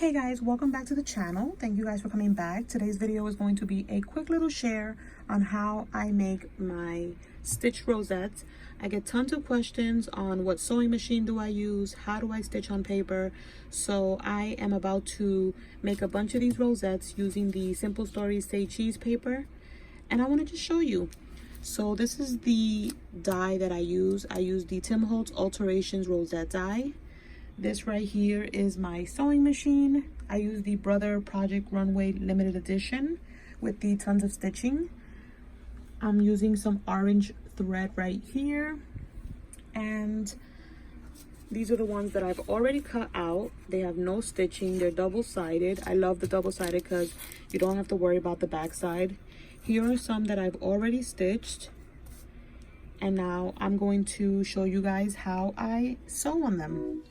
Hey guys, welcome back to the channel. Thank you guys for coming back. Today's video is going to be a quick little share on how I make my stitch rosettes. I get tons of questions on what sewing machine do I use, how do I stitch on paper. So I am about to make a bunch of these rosettes using the Simple Stories Say Cheese paper, and I want to just show you. So this is the die that I use. I use the Tim Holtz Alterations rosette die. This right here is my sewing machine. I use the Brother Project Runway limited edition with the tons of stitching. I'm using some orange thread right here, and these are the ones that I've already cut out. They have no stitching. They're double-sided. I love the double-sided because you don't have to worry about the back side. Here are some that I've already stitched, and now I'm going to show you guys how I sew on them.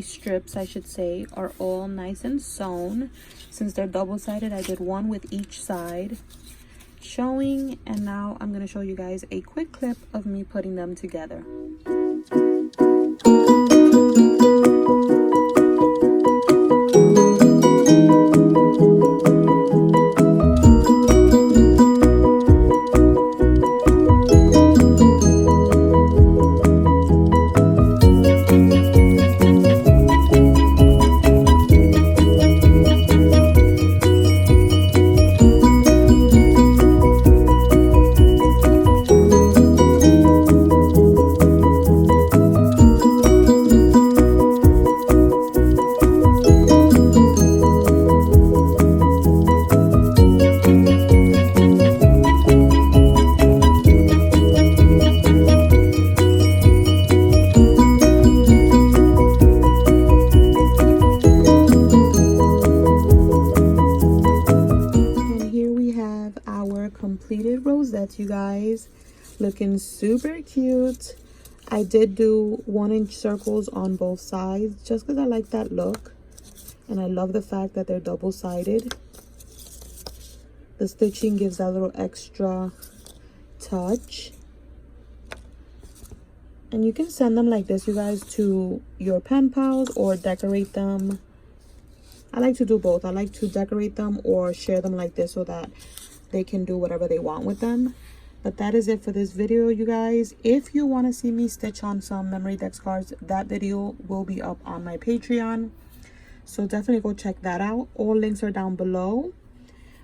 Strips, I should say, are all nice and sewn. Since they're double-sided, I did one with each side showing, and now I'm going to show you guys a quick clip of me putting them together. Completed rosettes, you guys, looking super cute. I did do 1-inch circles on both sides just because I like that look, and I love the fact that they're double-sided. The stitching gives that little extra touch, and you can send them like this, you guys, to your pen pals or decorate them. I like to do both. I like to decorate them or share them like this so that they can do whatever they want with them. But that is it for this video, you guys. If you want to see me stitch on some memory dex cards, that video will be up on my Patreon, so definitely go check that out. All links are down below.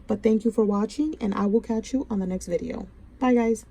But thank you for watching, and I will catch you on the next video. Bye guys.